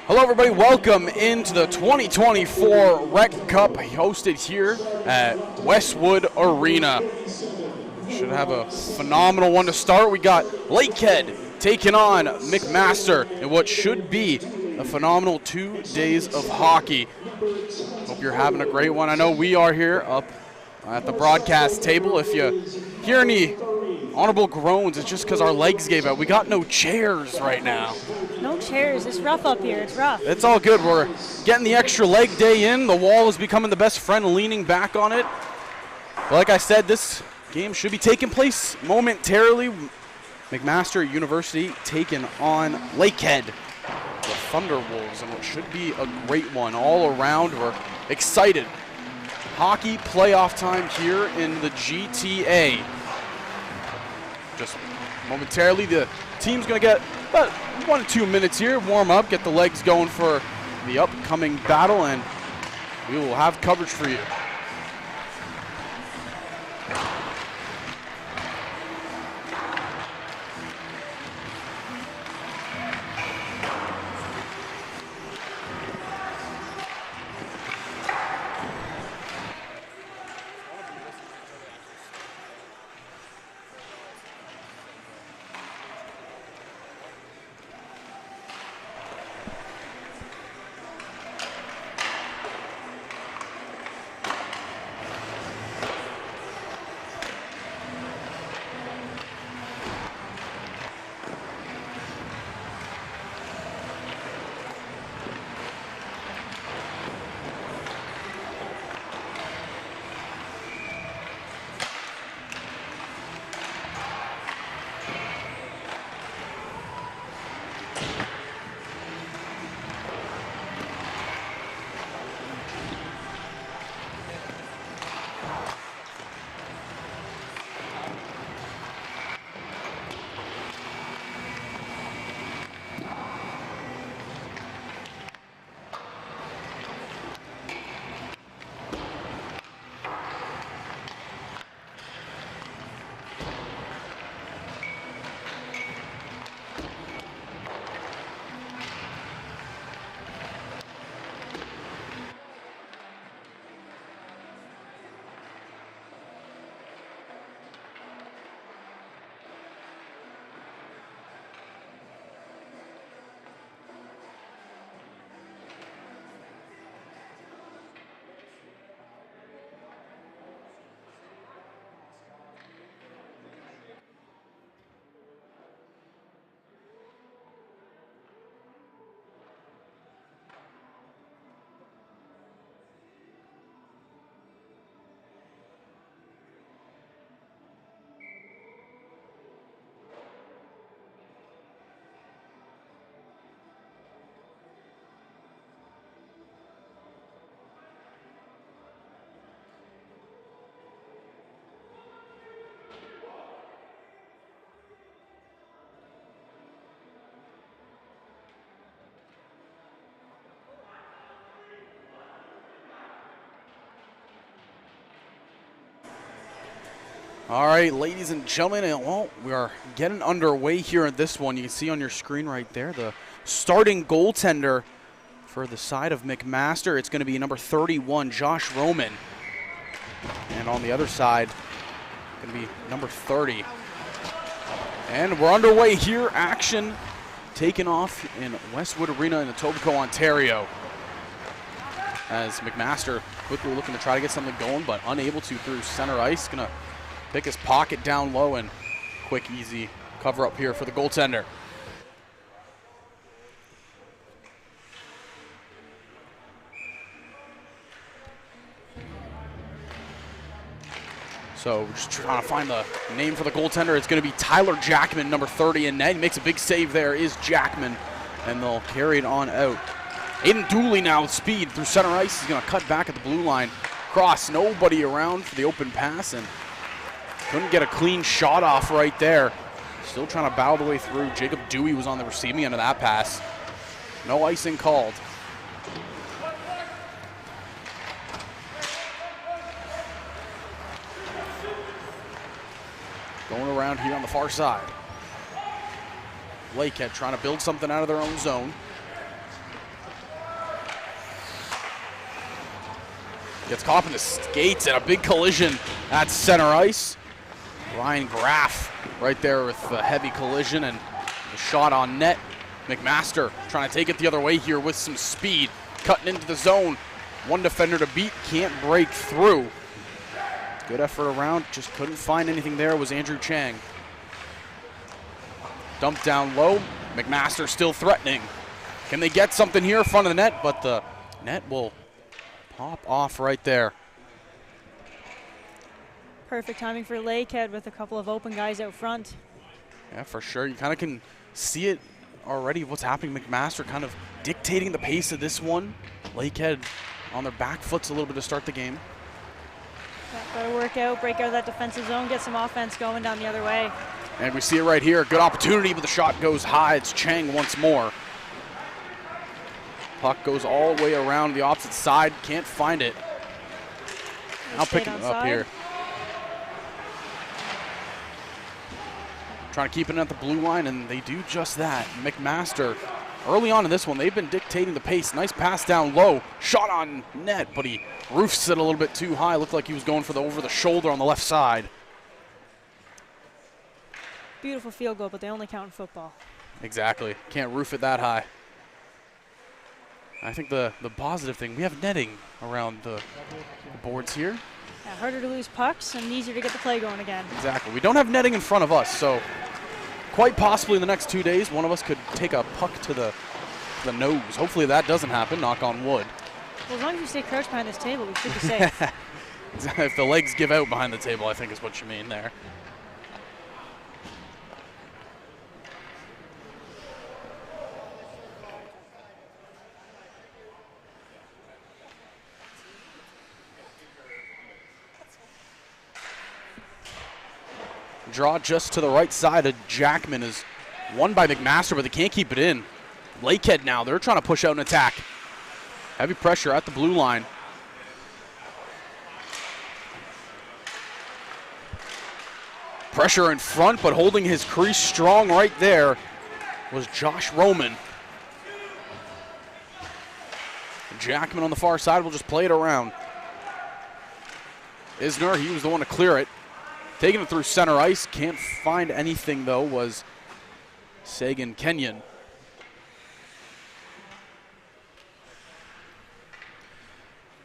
Hello everybody, welcome into the 2024 RECCup hosted here at Westwood Arena. Should have a phenomenal one to start. We got Lakehead taking on McMaster in what should be a phenomenal 2 days of hockey. Hope you're having a great one. I know we are here up at the broadcast table. If you hear any honorable groans, it's just because our legs gave out. We got no chairs right now. No chairs. It's rough up here. It's rough. It's all good. We're getting the extra leg day in. The wall is becoming the best friend, leaning back on it. But like I said, this game should be taking place momentarily. McMaster University taking on Lakehead, the Thunderwolves, and what should be a great one all around. We're excited. Hockey playoff time here in the GTA. Just momentarily, the team's going to get about 1 to 2 minutes here, warm up, get the legs going for the upcoming battle, and we will have coverage for you. All right, ladies and gentlemen, well, we are getting underway here in this one. You can see on your screen right there the starting goaltender for the side of McMaster. It's going to be number 31, Josh Roman. And on the other side, going to be number 30. And we're underway here. Action taking off in Westwood Arena in Etobicoke, Ontario. As McMaster quickly looking to try to get something going, but unable to through center ice. Going to pick his pocket down low and quick, easy cover up here for the goaltender. So just trying to find the name for the goaltender. It's going to be Tyler Jackman, number 30 in net. He makes a big save there, is Jackman, and they'll carry it on out. Aiden Dooley now with speed through center ice. He's going to cut back at the blue line. Cross, nobody around for the open pass, and couldn't get a clean shot off right there. Still trying to battle the way through. Jacob Dewey was on the receiving end of that pass. No icing called. Going around here on the far side. Lakehead trying to build something out of their own zone. Gets caught up in the skates and a big collision at center ice. Ryan Graff right there with a heavy collision and the shot on net. McMaster trying to take it the other way here with some speed. Cutting into the zone. One defender to beat, can't break through. Good effort around, just couldn't find anything there. It was Andrew Chang. Dumped down low. McMaster still threatening. Can they get something here in front of the net? But the net will pop off right there. Perfect timing for Lakehead with a couple of open guys out front. Yeah, for sure. You kind of can see it already, what's happening. McMaster kind of dictating the pace of this one. Lakehead on their back foots a little bit to start the game. Yeah, better work out, break out of that defensive zone, get some offense going down the other way. And we see it right here. Good opportunity, but the shot goes high. It's Chang once more. Puck goes all the way around the opposite side. Can't find it. Now picking it up here. Trying to keep it at the blue line, and they do just that. McMaster, early on in this one, they've been dictating the pace. Nice pass down low. Shot on net, but he roofs it a little bit too high. Looked like he was going for the over the shoulder on the left side. Beautiful field goal, but they only count in football. Exactly. Can't roof it that high. I think the positive thing, we have netting around the boards here. Yeah, harder to lose pucks and easier to get the play going again. Exactly. We don't have netting in front of us, so quite possibly in the next 2 days, one of us could take a puck to the nose. Hopefully that doesn't happen, knock on wood. Well, as long as we stay crouched behind this table, we should be safe. If the legs give out behind the table, I think is what you mean there. Draw just to the right side of Jackman is won by McMaster, but they can't keep it in. Lakehead now, they're trying to push out an attack. Heavy pressure at the blue line. Pressure in front, but holding his crease strong right there was Josh Roman. Jackman on the far side will just play it around. Isner, he was the one to clear it. Taking it through center ice, can't find anything though, was Sagan Kenyon.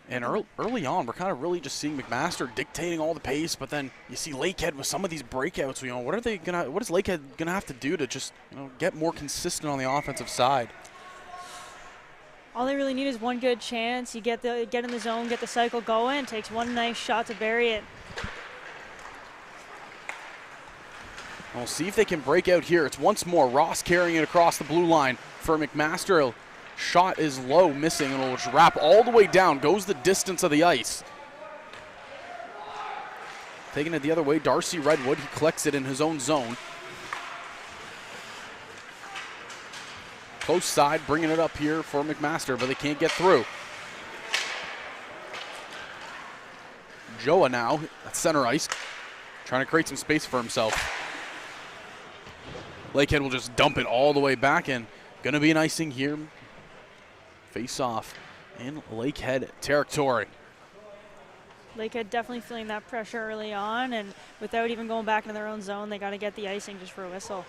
And early on, we're kind of really just seeing McMaster dictating all the pace, but then you see Lakehead with some of these breakouts. You know, what is Lakehead gonna have to do to just, you know, get more consistent on the offensive side? All they really need is one good chance. You get in the zone, get the cycle going. Takes one nice shot to bury it. We'll see if they can break out here. It's once more Ross carrying it across the blue line for McMaster. Shot is low, missing, and it'll just wrap all the way down. Goes the distance of the ice. Taking it the other way, Darcy Redwood. He collects it in his own zone. Close side, bringing it up here for McMaster, but they can't get through. Joa now at center ice, trying to create some space for himself. Lakehead will just dump it all the way back, and going to be an icing here. Face off in Lakehead territory. Lakehead definitely feeling that pressure early on, and without even going back into their own zone, they got to get the icing just for a whistle.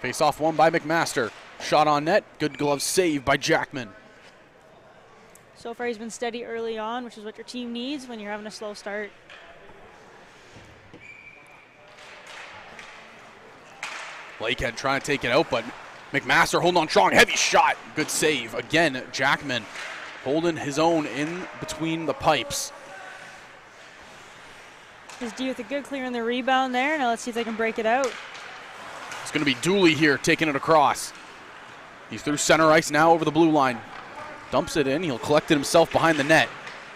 Face off won by McMaster. Shot on net, good glove save by Jackman. So far he's been steady early on, which is what your team needs when you're having a slow start. Lakehead trying to take it out, but McMaster holding on strong. Heavy shot. Good save. Again, Jackman holding his own in between the pipes. His D with a good clear in the rebound there. Now let's see if they can break it out. It's going to be Dooley here taking it across. He's through center ice now over the blue line. Dumps it in. He'll collect it himself behind the net.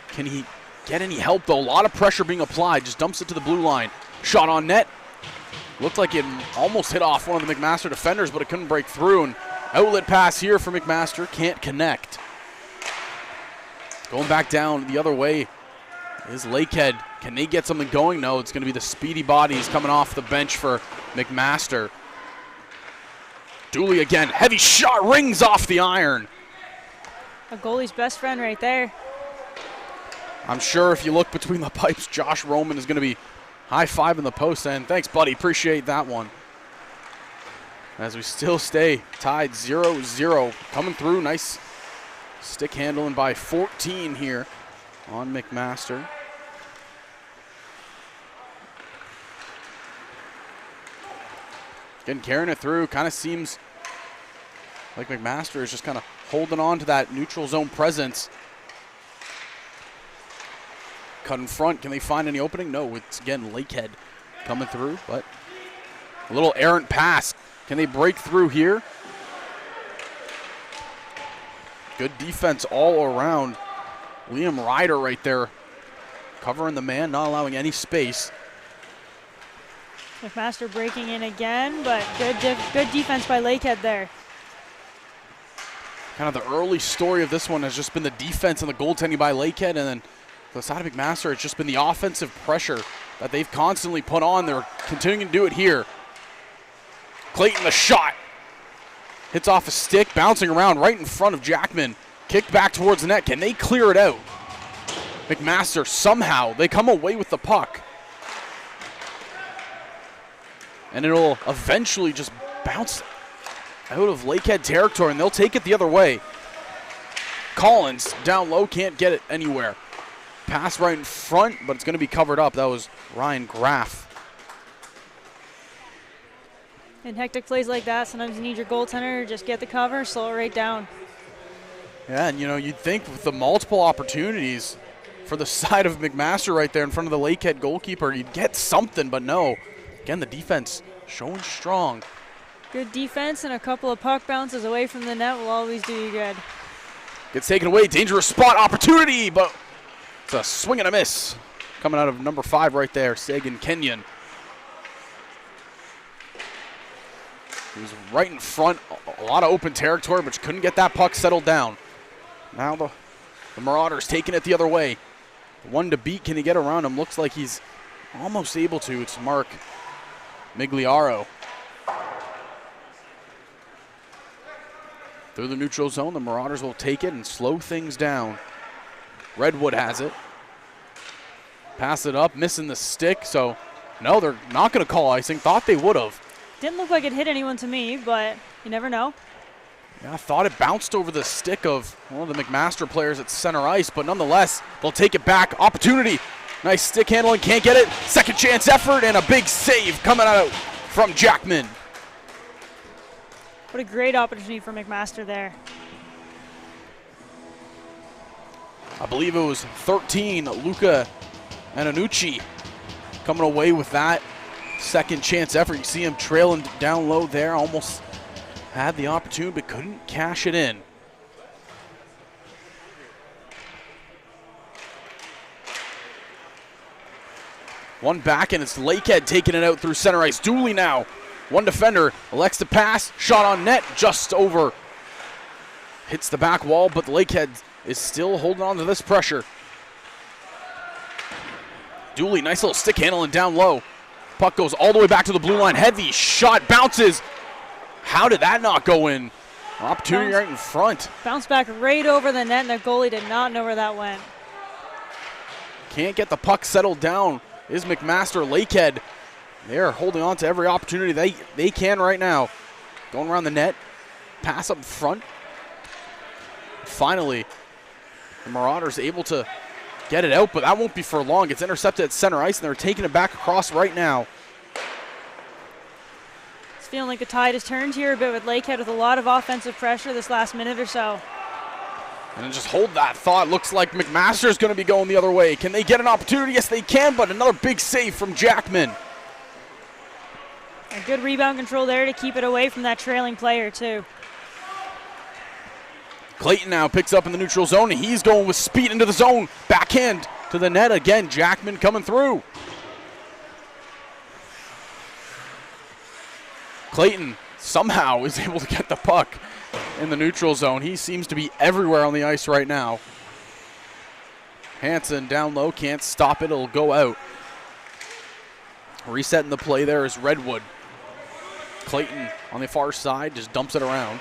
Can he get any help, though? A lot of pressure being applied. Just dumps it to the blue line. Shot on net. Looked like it almost hit off one of the McMaster defenders, but it couldn't break through. And outlet pass here for McMaster. Can't connect. Going back down the other way is Lakehead. Can they get something going? No, it's going to be the speedy bodies coming off the bench for McMaster. Dooley again, heavy shot, rings off the iron. A goalie's best friend right there. I'm sure if you look between the pipes, Josh Roman is going to be high-fiving the post, and thanks, buddy, appreciate that one. As we still stay tied 0-0. Coming through, nice stick handling by 14 here on McMaster. Again, carrying it through, kind of seems like McMaster is just kind of holding on to that neutral zone presence. Cut in front, can they find any opening? No, it's again Lakehead coming through, but a little errant pass. Can they break through here? Good defense all around. Liam Ryder right there covering the man, not allowing any space. McMaster breaking in again, but good defense by Lakehead there. Kind of the early story of this one has just been the defense and the goaltending by Lakehead, and then the side of McMaster, it's just been the offensive pressure that they've constantly put on. They're continuing to do it here. Clayton, the shot. Hits off a stick, bouncing around right in front of Jackman. Kicked back towards the net. Can they clear it out? McMaster, somehow, they come away with the puck. And it'll eventually just bounce out of Lakehead territory, and they'll take it the other way. Collins, down low, can't get it anywhere. Pass right in front, but it's going to be covered up. That was Ryan Graff. In hectic plays like that, sometimes you need your goaltender to just get the cover, slow it right down. Yeah, and you'd think with the multiple opportunities for the side of McMaster right there in front of the Lakehead goalkeeper, you'd get something, but no. Again, the defense showing strong. Good defense and a couple of puck bounces away from the net will always do you good. Gets taken away, dangerous spot, opportunity, but it's a swing and a miss. Coming out of number 5 right there, Sagan Kenyon. He was right in front, a lot of open territory, but couldn't get that puck settled down. Now the Marauders taking it the other way. One to beat, can he get around him? Looks like he's almost able to. It's Mark Migliaro. Through the neutral zone, the Marauders will take it and slow things down. Redwood has it. Pass it up, missing the stick, so no, they're not going to call icing. Thought they would have. Didn't look like it hit anyone to me, but you never know. Yeah, I thought it bounced over the stick of one of the McMaster players at center ice, but nonetheless, they'll take it back. Opportunity. Nice stick handling, can't get it. Second chance effort and a big save coming out from Jackman. What a great opportunity for McMaster there. I believe it was 13, Luca Ananucci coming away with that second chance effort. You see him trailing down low there, almost had the opportunity but couldn't cash it in. One back, and it's Lakehead taking it out through center ice. Dooley now, one defender, elects to pass, shot on net, just over. Hits the back wall, but the Lakehead is still holding on to this pressure. Dooley, nice little stick handling down low. Puck goes all the way back to the blue line. Heavy shot, bounces. How did that not go in? Opportunity right in front. Bounce back right over the net, and the goalie did not know where that went. Can't get the puck settled down. Is McMaster. Lakehead, they're holding on to every opportunity they can right now. Going around the net, pass up front. Finally, the Marauders able to get it out, but that won't be for long. It's intercepted at center ice, and they're taking it back across right now. It's feeling like the tide has turned here a bit with Lakehead with a lot of offensive pressure this last minute or so. And just hold that thought. Looks like McMaster's going to be going the other way. Can they get an opportunity? Yes, they can, but another big save from Jackman. A good rebound control there to keep it away from that trailing player, too. Clayton now picks up in the neutral zone, and he's going with speed into the zone. Backhand to the net again. Jackman coming through. Clayton somehow is able to get the puck in the neutral zone. He seems to be everywhere on the ice right now. Hansen down low, can't stop it, it'll go out. Resetting the play there is Redwood. Clayton on the far side just dumps it around.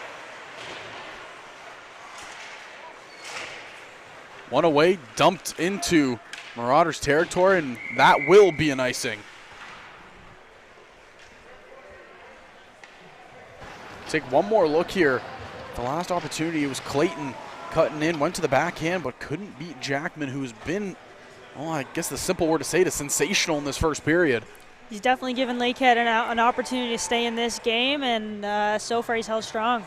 One away, dumped into Marauders territory, and that will be an icing. Take one more look here. The last opportunity, it was Clayton cutting in, went to the backhand, but couldn't beat Jackman, who's been, well, I guess the simple word to say it is sensational in this first period. He's definitely given Lakehead an opportunity to stay in this game, and so far he's held strong.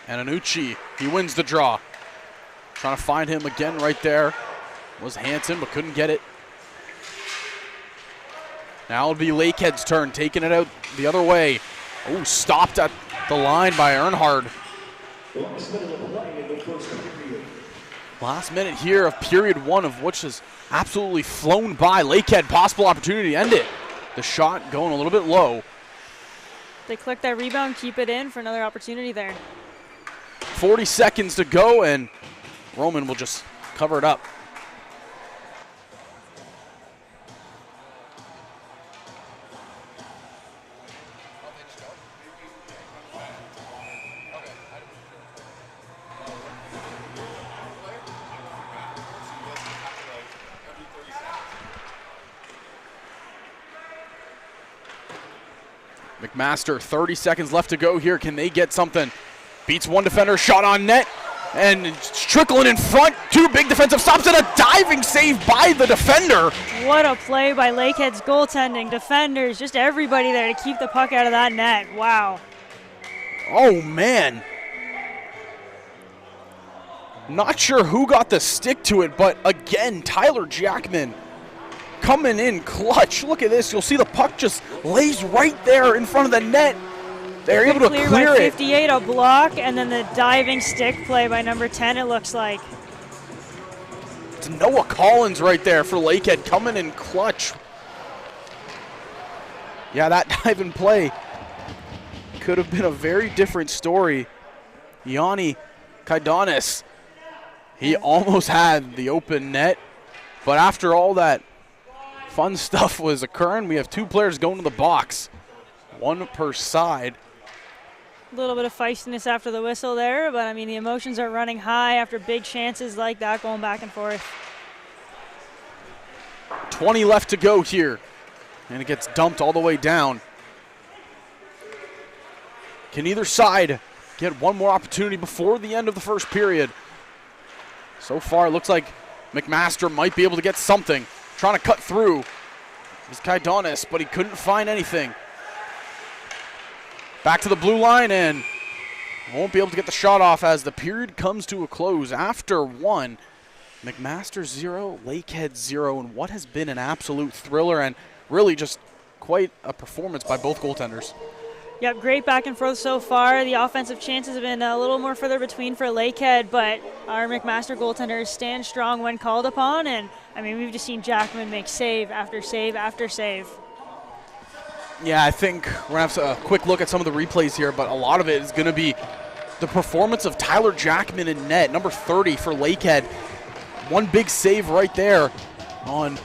And Anucci, he wins the draw. Trying to find him again right there. Was Hansen, but couldn't get it. Now it'll be Lakehead's turn, taking it out the other way. Oh, stopped at the line by Earnhardt. Last minute here of period one, of which has absolutely flown by. Lakehead, possible opportunity to end it. The shot going a little bit low. They click that rebound, keep it in for another opportunity there. 40 seconds to go, and Roman will just cover it up. McMaster, 30 seconds left to go here. Can they get something? Beats one defender, shot on net, and it's trickling in front. Two big defensive stops and a diving save by the defender. What a play by Lakehead's goaltending. Defenders, just everybody there to keep the puck out of that net. Wow. Oh, man. Not sure who got the stick to it, but again, Tyler Jackman coming in clutch. Look at this. You'll see the puck just lays right there in front of the net. They're able to clear by it. 58, a block, and then the diving stick play by number 10, it looks like. It's Noah Collins right there for Lakehead, coming in clutch. Yeah, that diving play could have been a very different story. Yanni Kaidanis, he almost had the open net, but after all that fun stuff was occurring, we have two players going to the box, one per side. A little bit of feistiness after the whistle there, but I mean the emotions are running high after big chances like that going back and forth. 20 left to go here, and it gets dumped all the way down. Can either side get one more opportunity before the end of the first period? So far, it looks like McMaster might be able to get something. Trying to cut through is Kaidanis, but he couldn't find anything. Back to the blue line, and won't be able to get the shot off as the period comes to a close. After one, McMaster 0, Lakehead 0, and what has been an absolute thriller and really just quite a performance by both goaltenders. Yep, great back and forth so far. The offensive chances have been a little more further between for Lakehead, but our McMaster goaltenders stand strong when called upon, and I mean, we've just seen Jackman make save after save after save. Yeah, I think we're going to have a quick look at some of the replays here, but a lot of it is going to be the performance of Tyler Jackman in net, number 30 for Lakehead. One big save right there on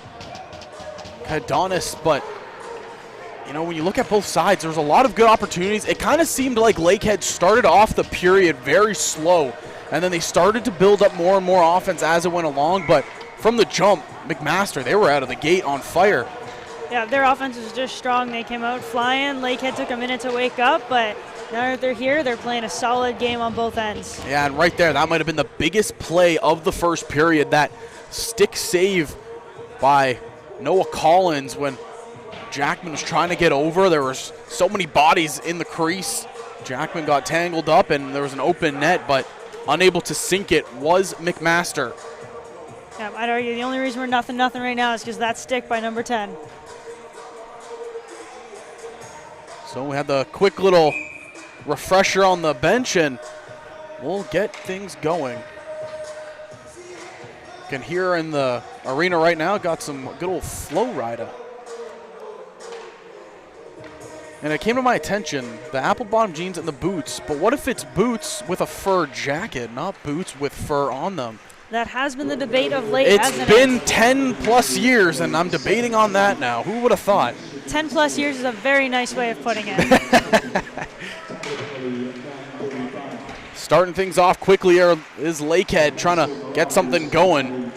Kaidanis, but you know, when you look at both sides, there's a lot of good opportunities. It kind of seemed like Lakehead started off the period very slow, and then they started to build up more and more offense as it went along, but from the jump, McMaster, they were out of the gate on fire. Yeah, their offense was just strong. They came out flying. Lakehead took a minute to wake up, but now that they're here, they're playing a solid game on both ends. Yeah, and right there, that might have been the biggest play of the first period, that stick save by Noah Collins when Jackman was trying to get over. There was so many bodies in the crease. Jackman got tangled up, and there was an open net, but unable to sink it was McMaster. Yeah, I'd argue the only reason we're 0-0 right now is because that stick by number 10. So we had the quick little refresher on the bench, and we'll get things going. You can hear in the arena right now, got some good old flow rider. And it came to my attention, the apple bottom jeans and the boots, but what if it's boots with a fur jacket, not boots with fur on them? That has been the debate of late, It's hasn't been it? 10 plus years, and I'm debating on that now. Who would have thought? 10 plus years is a very nice way of putting it. Starting things off quickly here is Lakehead trying to get something going.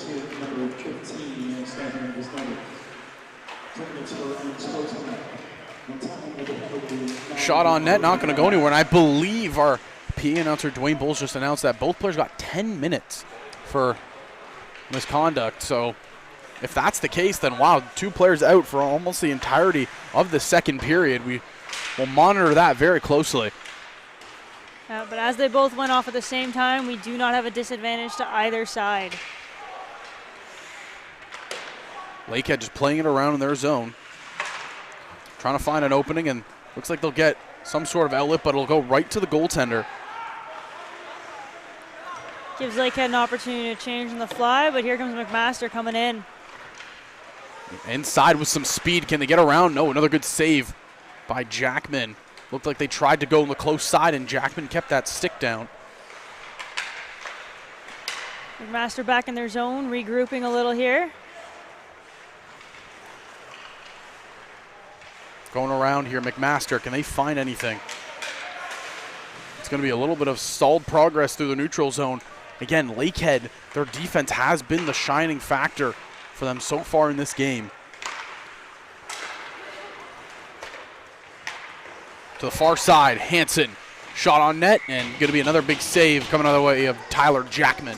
Shot on net, not going to go anywhere. And I believe our PA announcer, Dwayne Bowles, just announced that both players got 10 minutes for misconduct. So if that's the case, then wow, 2 players out for almost the entirety of the second period. We will monitor that very closely. But as they both went off at the same time, we do not have a disadvantage to either side. Lakehead just playing it around in their zone. Trying to find an opening, and looks like they'll get some sort of outlet, but it'll go right to the goaltender. Gives Lakehead an opportunity to change on the fly, but here comes McMaster coming in. Inside with some speed. Can they get around? No, another good save by Jackman. Looked like they tried to go on the close side, and Jackman kept that stick down. McMaster back in their zone, regrouping a little here. Going around here, McMaster, can they find anything? It's going to be a little bit of stalled progress through the neutral zone. Again, Lakehead, their defense has been the shining factor for them so far in this game. To the far side, Hansen, shot on net, and going to be another big save coming out of the way of Tyler Jackman.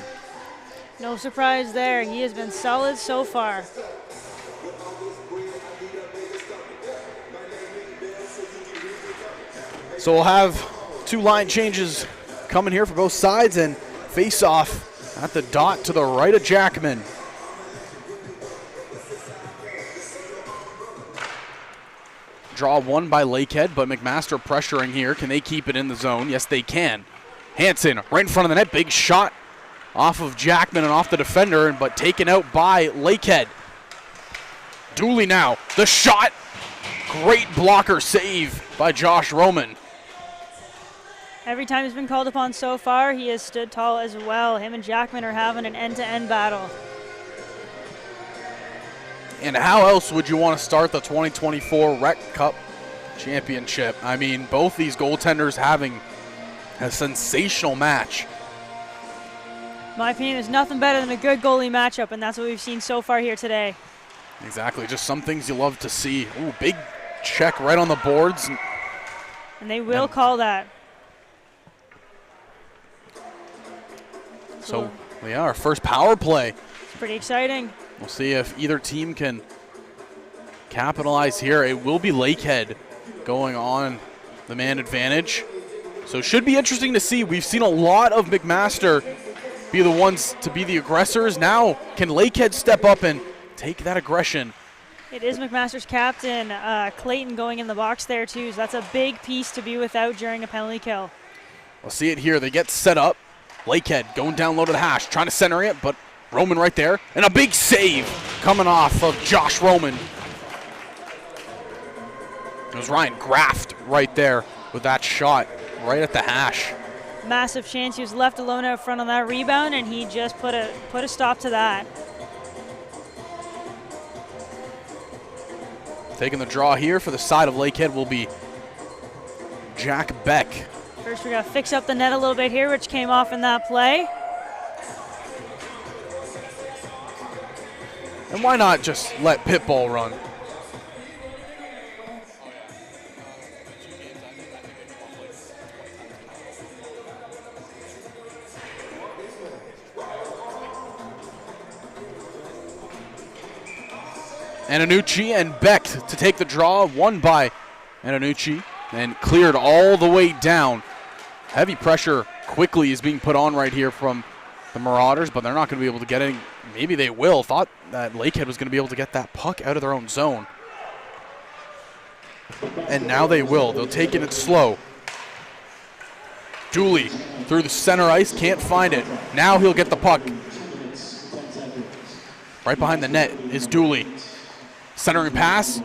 No surprise there. He has been solid so far. So we'll have 2 line changes coming here for both sides, and face off at the dot to the right of Jackman. Draw one by Lakehead, but McMaster pressuring here. Can they keep it in the zone? Yes, they can. Hansen right in front of the net. Big shot off of Jackman and off the defender, but taken out by Lakehead. Dooley now. The shot. Great blocker save by Josh Roman. Every time he's been called upon so far, he has stood tall as well. Him and Jackman are having an end-to-end battle. And how else would you want to start the 2024 RECCup Championship? I mean, both these goaltenders having a sensational match. In my opinion, there's nothing better than a good goalie matchup, and that's what we've seen so far here today. Exactly, just some things you love to see. Ooh, big check right on the boards. And they will call that. So, yeah, our first power play. It's pretty exciting. We'll see if either team can capitalize here. It will be Lakehead going on the man advantage. So it should be interesting to see. We've seen a lot of McMaster be the ones to be the aggressors. Now, can Lakehead step up and take that aggression? It is McMaster's captain, Clayton, going in the box there too. So that's a big piece to be without during a penalty kill. We'll see it here. They get set up. Lakehead going down low to the hash, trying to center it, but Roman right there. And a big save coming off of Josh Roman. It was Ryan Graft right there with that shot right at the hash. Massive chance. He was left alone out front on that rebound, and he just put a stop to that. Taking the draw here for the side of Lakehead will be Jack Beck. First, we got to fix up the net a little bit here, which came off in that play. And why not just let Pitbull run? Antonucci and Beck to take the draw, won by Antonucci and cleared all the way down. Heavy pressure quickly is being put on right here from the Marauders, but they're not going to be able to get any. Maybe they will. Thought that Lakehead was going to be able to get that puck out of their own zone. And now they will. They'll take it slow. Dooley through the center ice, can't find it. Now he'll get the puck. Right behind the net is Dooley. Centering pass,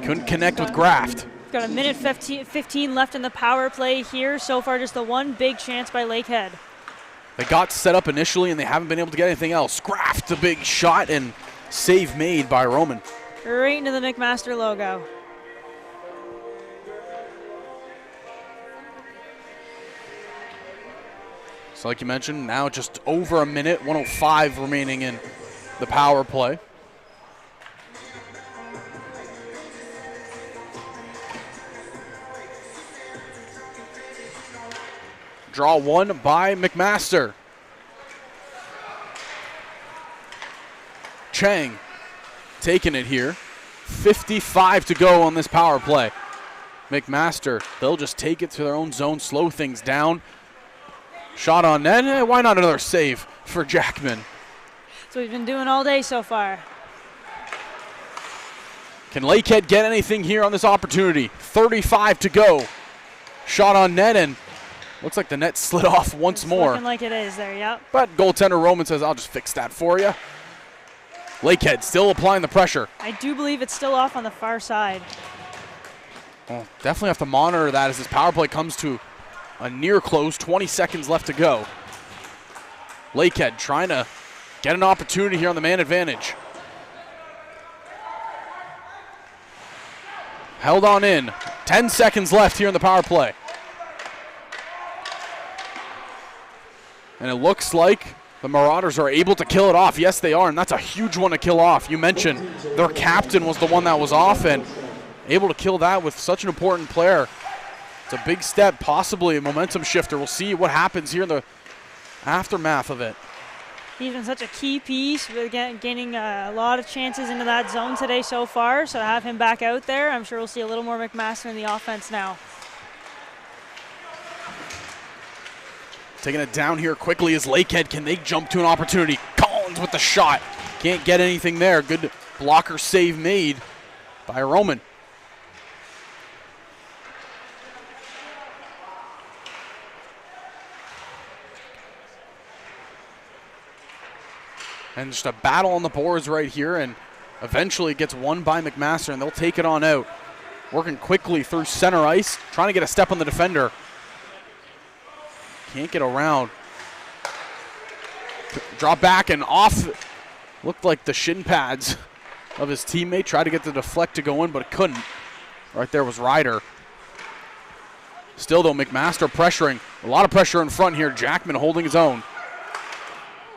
couldn't connect with Graft. Got a minute 15 left in the power play here. So far, just the one big chance by Lakehead. They got set up initially, and they haven't been able to get anything else. Scraft, a big shot, and save made by Roman. Right into the McMaster logo. So like you mentioned, now just over a minute, 1:05 remaining in the power play. Draw one by McMaster. Chang taking it here. 55 to go on this power play. McMaster, they'll just take it to their own zone, slow things down. Shot on net. Why not another save for Jackman? That's what we've been doing all day so far. Can Lakehead get anything here on this opportunity? 35 to go. Shot on net, and looks like the net slid off once more. Looking like it is there, yep. But goaltender Roman says, I'll just fix that for you. Lakehead still applying the pressure. I do believe it's still off on the far side. Well, definitely have to monitor that as this power play comes to a near close, 20 seconds left to go. Lakehead trying to get an opportunity here on the man advantage. Held on in. 10 seconds left here in the power play. And it looks like the Marauders are able to kill it off. Yes, they are, and that's a huge one to kill off. You mentioned their captain was the one that was off, and able to kill that with such an important player. It's a big step, possibly a momentum shifter. We'll see what happens here in the aftermath of it. He's been such a key piece, with gaining a lot of chances into that zone today so far. So to have him back out there, I'm sure we'll see a little more McMaster in the offense now. Taking it down here quickly is Lakehead. Can they jump to an opportunity? Collins with the shot. Can't get anything there. Good blocker save made by Roman. And just a battle on the boards right here, and eventually gets won by McMaster, and they'll take it on out. Working quickly through center ice, trying to get a step on the defender. Can't get around. Drop back and off. Looked like the shin pads of his teammate. Tried to get the deflect to go in, but it couldn't. Right there was Ryder. Still, though, McMaster pressuring. A lot of pressure in front here. Jackman holding his own.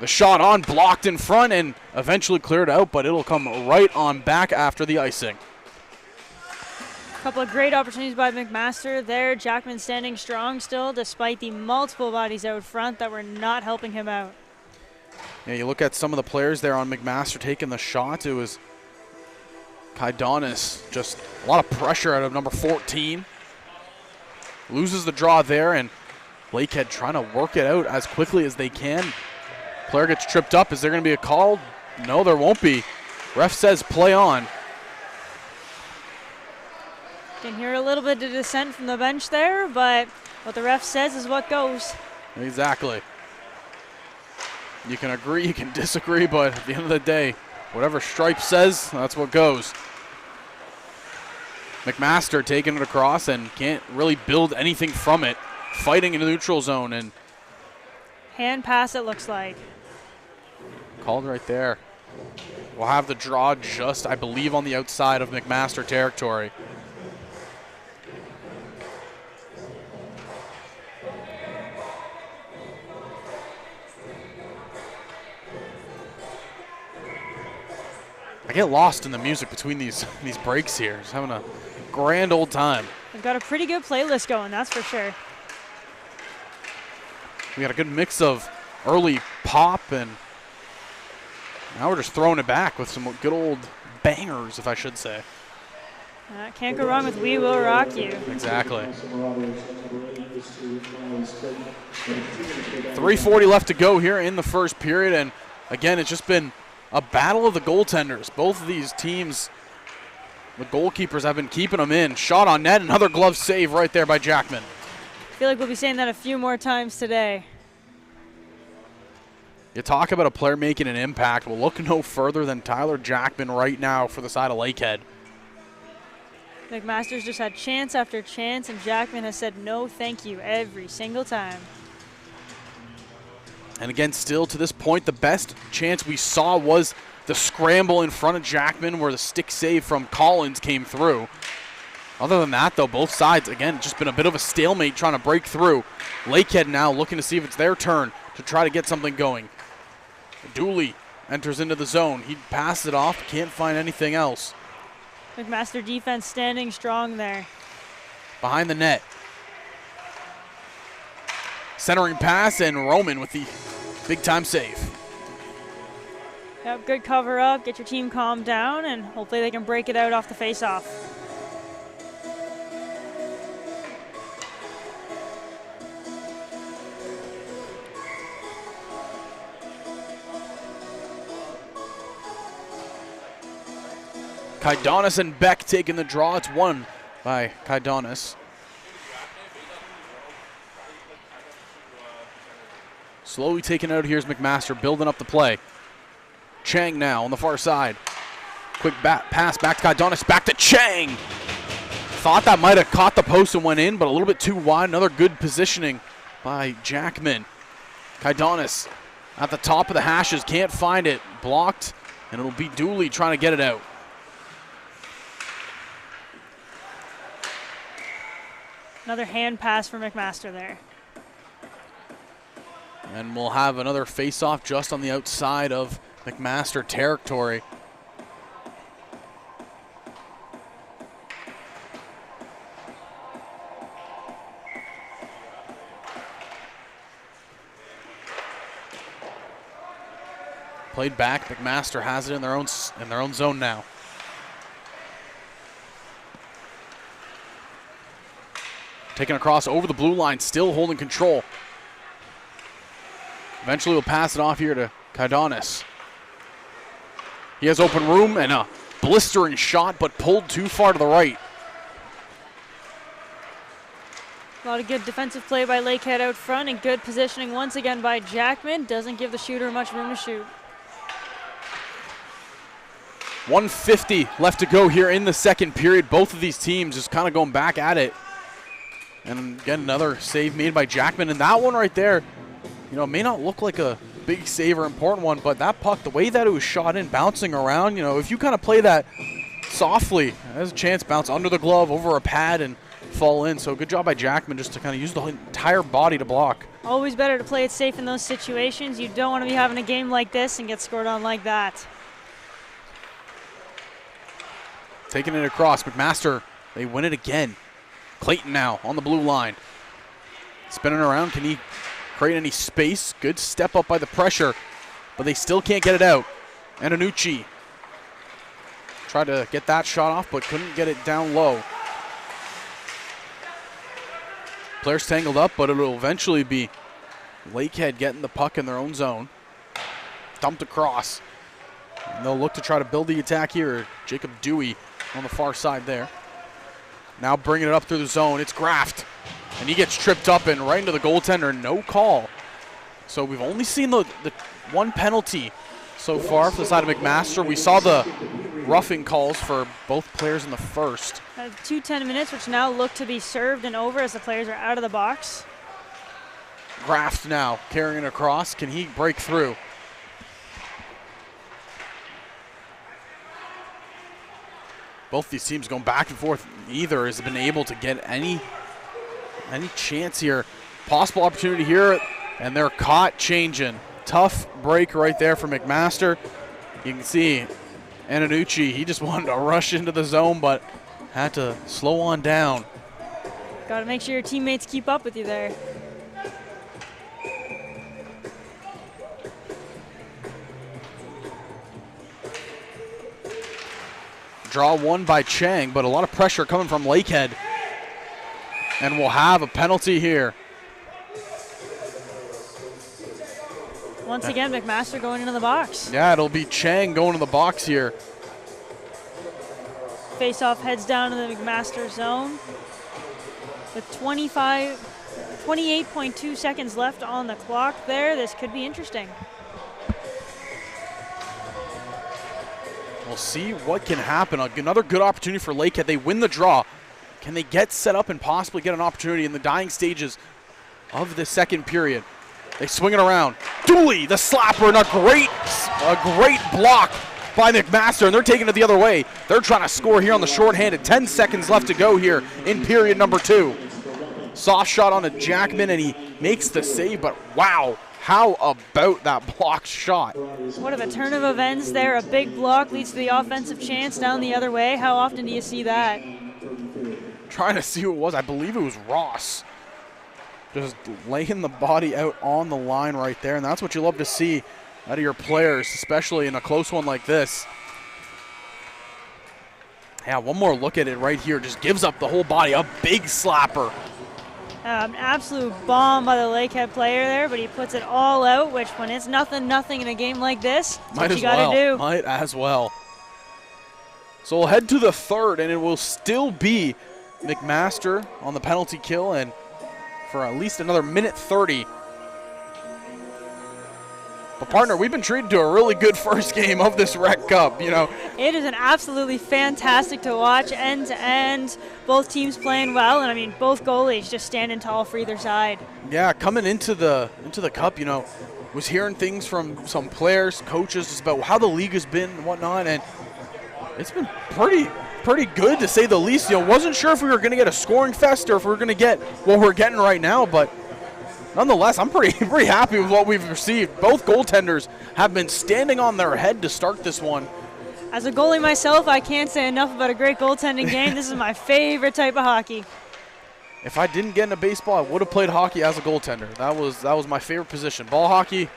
The shot on, blocked in front, and eventually cleared out, but it'll come right on back after the icing. A couple of great opportunities by McMaster there. Jackman standing strong still, despite the multiple bodies out front that were not helping him out. Yeah, you look at some of the players there on McMaster taking the shots. It was Kaidonis, just a lot of pressure out of number 14. Loses the draw there, and Lakehead trying to work it out as quickly as they can. Player gets tripped up. Is there going to be a call? No, there won't be. Ref says play on. Can hear a little bit of dissent from the bench there, but what the ref says is what goes. Exactly. You can agree, you can disagree, but at the end of the day, whatever Stripe says, that's what goes. McMaster taking it across and can't really build anything from it. Fighting in the neutral zone, and hand pass it looks like. Called right there. We'll have the draw just, I believe, on the outside of McMaster territory. I get lost in the music between these breaks here. Just having a grand old time. We've got a pretty good playlist going, that's for sure. We got a good mix of early pop, and now we're just throwing it back with some good old bangers, if I should say. Can't go wrong with We Will Rock You. Exactly. 3:40 left to go here in the first period, and again, it's just been a battle of the goaltenders. Both of these teams, the goalkeepers have been keeping them in. Shot on net, another glove save right there by Jackman. I feel like we'll be saying that a few more times today. You talk about a player making an impact. We'll look no further than Tyler Jackman right now for the side of Lakehead. McMaster's just had chance after chance, and Jackman has said no thank you every single time. And again, still to this point, the best chance we saw was the scramble in front of Jackman where the stick save from Collins came through. Other than that, though, both sides, again, just been a bit of a stalemate trying to break through. Lakehead now looking to see if it's their turn to try to get something going. Dooley enters into the zone. He passes it off, can't find anything else. McMaster defense standing strong there. Behind the net. Centering pass, and Roman with the big-time save. Yep, good cover up, get your team calmed down, and hopefully they can break it out off the face-off. Kaidonis and Beck taking the draw. It's won by Kaidonis. Slowly taken out. Here's McMaster building up the play. Chang now on the far side. Quick pass back to Kaidonis, back to Chang. Thought that might have caught the post and went in, but a little bit too wide. Another good positioning by Jackman. Kaidonis at the top of the hashes, can't find it. Blocked, and it'll be Dooley trying to get it out. Another hand pass for McMaster there. And we'll have another face-off just on the outside of McMaster territory. Played back. McMaster has it in their own zone now. Taken across over the blue line, still holding control. Eventually we'll pass it off here to Kaidonis. He has open room and a blistering shot, but pulled too far to the right. A lot of good defensive play by Lakehead out front, and good positioning once again by Jackman. Doesn't give the shooter much room to shoot. 1:50 left to go here in the second period. Both of these teams just kind of going back at it. And again, another save made by Jackman. And that one right there, you know, it may not look like a big save or important one, but that puck, the way that it was shot in, bouncing around, you know, if you kind of play that softly, there's a chance bounce under the glove, over a pad, and fall in. So good job by Jackman just to kind of use the entire body to block. Always better to play it safe in those situations. You don't want to be having a game like this and get scored on like that. Taking it across. McMaster, they win it again. Clayton now on the blue line. Spinning around. Can he create any space? Good step up by the pressure, but they still can't get it out. Antonucci tried to get that shot off, but couldn't get it down low. Players tangled up, but it'll eventually be Lakehead getting the puck in their own zone. Dumped across. And they'll look to try to build the attack here. Jacob Dewey on the far side there. Now bringing it up through the zone. It's Graft. And he gets tripped up and right into the goaltender. No call. So we've only seen the one penalty so far for the side of McMaster. We saw the roughing calls for both players in the first. 2 minutes, which now look to be served and over as the players are out of the box. Graft now carrying it across. Can he break through? Both these teams going back and forth. Neither has been able to get any chance here. Possible opportunity here, and they're caught changing. Tough break right there for McMaster. You can see Antonucci, he just wanted to rush into the zone, but had to slow on down. Got to make sure your teammates keep up with you there. Draw one by Chang, but a lot of pressure coming from Lakehead. And we'll have a penalty here. Once again, McMaster going into the box. Yeah, it'll be Chang going to the box here. Face-off heads down to the McMaster zone. With 28.2 seconds left on the clock there, this could be interesting. We'll see what can happen. Another good opportunity for Lakehead. They win the draw. Can they get set up and possibly get an opportunity in the dying stages of the second period? They swing it around. Dooley, the slapper, and a great block by McMaster, and they're taking it the other way. They're trying to score here on the shorthanded. 10 seconds left to go here in period number 2. Soft shot on to Jackman, and he makes the save, but wow, how about that blocked shot? What a turn of events there. A big block leads to the offensive chance down the other way. How often do you see that? Trying to see who it was. I believe it was Ross. Just laying the body out on the line right there, and that's what you love to see out of your players, especially in a close one like this. Yeah, one more look at it right here. Just gives up the whole body. A big slapper. An absolute bomb by the Lakehead player there, but he puts it all out, which when it's nothing in a game like this, that's what you got to do. Might as well. So we'll head to the third, and it will still be McMaster on the penalty kill, and for at least another minute 30. But partner, we've been treated to a really good first game of this RECCup, you know. It is an absolutely fantastic to watch, end to end. Both teams playing well, and I mean both goalies just standing tall for either side. Yeah, coming into the cup, you know, was hearing things from some players, coaches, just about how the league has been and whatnot, and it's been pretty good to say the least. You know, wasn't sure if we were going to get a scoring fest or if we were going to get what we're getting right now, but nonetheless, I'm pretty happy with what we've received. Both goaltenders have been standing on their head to start this one. As a goalie myself, I can't say enough about a great goaltending game. This is my favorite type of hockey. If I didn't get into baseball, I would have played hockey as a goaltender. That was my favorite position. Ball hockey,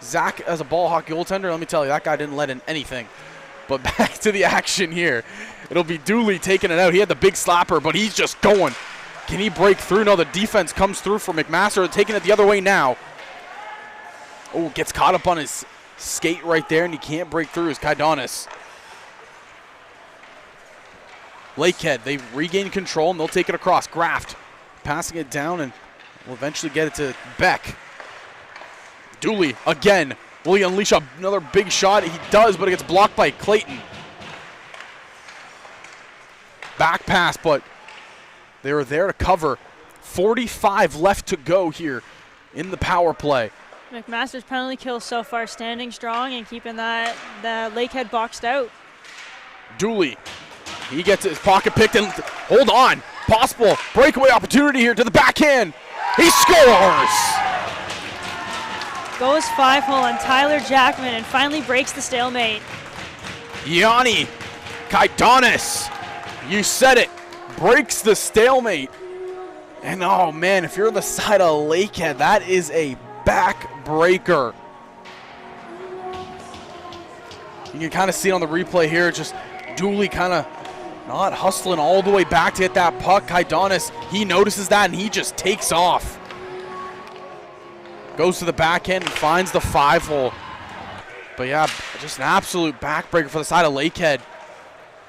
Zach as a ball hockey goaltender, let me tell you, that guy didn't let in anything. But back to the action here. It'll be Dooley taking it out. He had the big slapper, but he's just going. Can he break through? No, the defense comes through for McMaster, taking it the other way now. Oh, gets caught up on his skate right there, and he can't break through his Kaidonis. Lakehead, they regain control, and they'll take it across. Graft passing it down, and will eventually get it to Beck. Dooley again. Will he unleash another big shot? He does, but it gets blocked by Clayton. Back pass, but they were there to cover. 45 left to go here in the power play. McMaster's penalty kill so far standing strong and keeping the Lakehead boxed out. Dooley, he gets his pocket picked and hold on. Possible breakaway opportunity here to the backhand. He scores! Goes 5-hole on Tyler Jackman and finally breaks the stalemate. Yanni Kaidonis, you said it, breaks the stalemate. And oh man, if you're on the side of Lakehead, that is a backbreaker. You can kind of see it on the replay here, just Dooley kind of not hustling all the way back to get that puck. Kaidonis, he notices that and he just takes off. Goes to the backhand and finds the 5-hole. But yeah, just an absolute backbreaker for the side of Lakehead.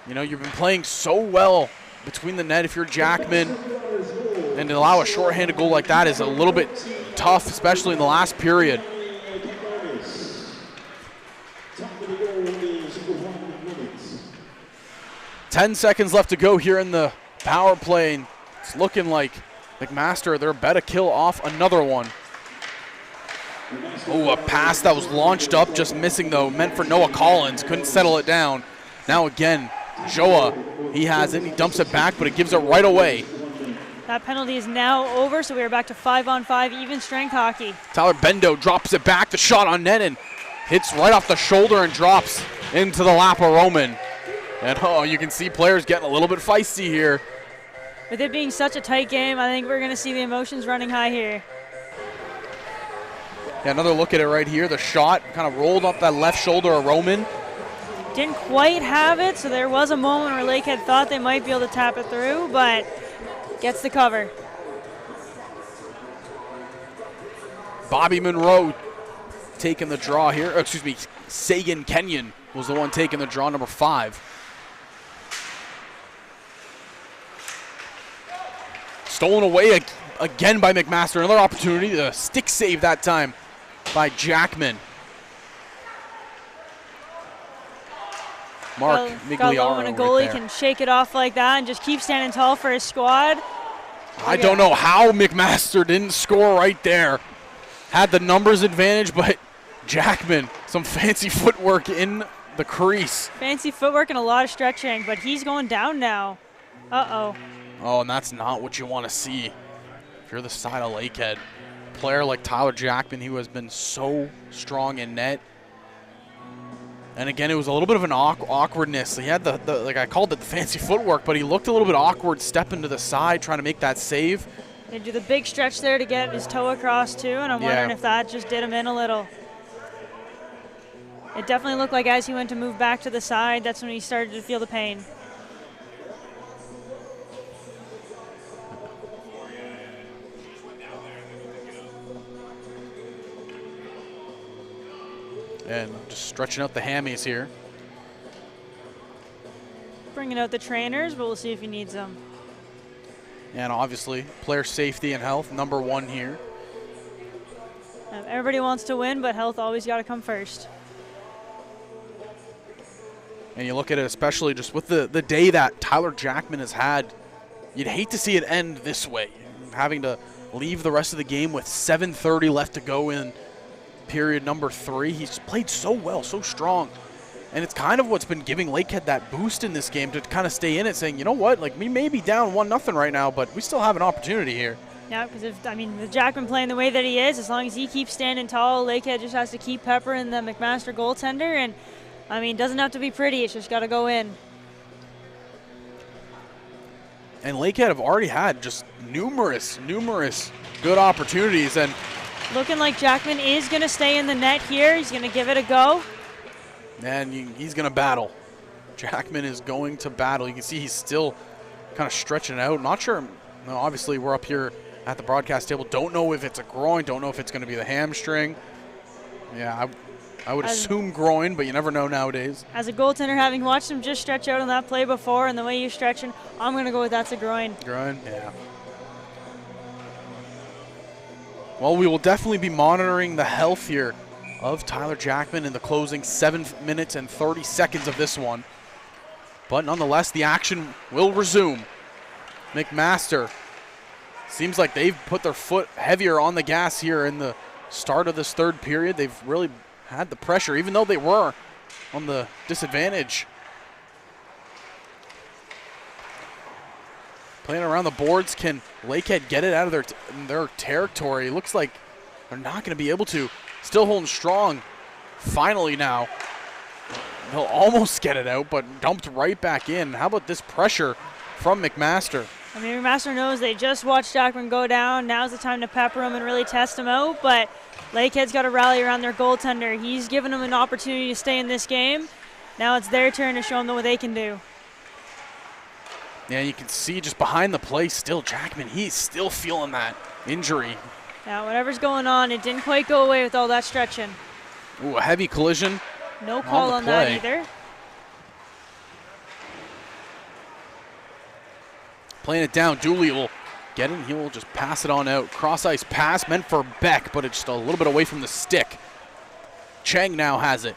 You know, you've been playing so well between the net if you're Jackman, and to allow a shorthanded goal like that is a little bit tough, especially in the last period. Ten seconds left to go here in the power play, and it's looking like McMaster, they're about to kill off another one. Oh, a pass that was launched up, just missing though, meant for Noah Collins, couldn't settle it down. Now again, Joa, he has it, he dumps it back, but it gives it right away. That penalty is now over, so we are back to 5-on-5 even strength hockey. Tyler Bendo drops it back, the shot on net, and hits right off the shoulder and drops into the lap of Roman. And oh, you can see players getting a little bit feisty here. With it being such a tight game, I think we're going to see the emotions running high here. Yeah, another look at it right here. The shot kind of rolled up that left shoulder of Roman. Didn't quite have it, so there was a moment where Lakehead thought they might be able to tap it through, but gets the cover. Bobby Monroe taking the draw here. Oh, excuse me, Sagan Kenyon was the one taking the draw, number 5. Stolen away again by McMaster. Another opportunity, the stick save that time by Jackman. Mark Migliaro when a right goalie there. can shake it off like that and just keep standing tall for his squad. I don't know how McMaster didn't score right there. Had the numbers advantage, but Jackman, some fancy footwork in the crease. Fancy footwork and a lot of stretching, but he's going down now. Uh-oh. Oh, and that's not what you want to see if you're the side of Lakehead. A player like Tyler Jackman, who has been so strong in net. And again, it was a little bit of an awkwardness. He had the like I called it the fancy footwork, but he looked a little bit awkward stepping to the side, trying to make that save. They do the big stretch there to get his toe across too, and I'm wondering if that just did him in a little. It definitely looked like as he went to move back to the side, that's when he started to feel the pain. And just stretching out the hammies here. Bringing out the trainers, but we'll see if he needs them. And obviously, player safety and health, number one here. Everybody wants to win, but health always got to come first. And you look at it, especially just with the day that Tyler Jackman has had, you'd hate to see it end this way. Having to leave the rest of the game with 7:30 left to go in period number 3. He's played so well, so strong. And it's kind of what's been giving Lakehead that boost in this game to kind of stay in it, saying, you know what, like we may be down 1-0 right now, but we still have an opportunity here. Yeah, because with Jackman playing the way that he is, as long as he keeps standing tall, Lakehead just has to keep peppering the McMaster goaltender, and it doesn't have to be pretty, it's just got to go in. And Lakehead have already had just numerous good opportunities, and looking like Jackman is going to stay in the net here. He's going to give it a go. And he's going to battle. Jackman is going to battle. You can see he's still kind of stretching out. Not sure. No, obviously, we're up here at the broadcast table. Don't know if it's a groin. Don't know if it's going to be the hamstring. Yeah, I would assume groin, but you never know nowadays. As a goaltender, having watched him just stretch out on that play before and the way you're stretching, I'm going to go with that's a groin. Groin, yeah. Well, we will definitely be monitoring the health here of Tyler Jackman in the closing 7 minutes and 30 seconds of this one. But nonetheless, the action will resume. McMaster seems like they've put their foot heavier on the gas here in the start of this third period. They've really had the pressure, even though they were on the disadvantage. Playing around the boards, can Lakehead get it out of their territory? Looks like they're not going to be able to. Still holding strong. Finally now. They'll almost get it out, but dumped right back in. How about this pressure from McMaster? McMaster knows they just watched Jackman go down. Now's the time to pepper him and really test him out, but Lakehead's got to rally around their goaltender. He's given them an opportunity to stay in this game. Now it's their turn to show them what they can do. Yeah, you can see just behind the play still, Jackman, he's still feeling that injury. Now, whatever's going on, it didn't quite go away with all that stretching. Ooh, a heavy collision. No call on that either. Playing it down, Dooley will get it. He will just pass it on out. Cross-ice pass meant for Beck, but it's just a little bit away from the stick. Cheng now has it.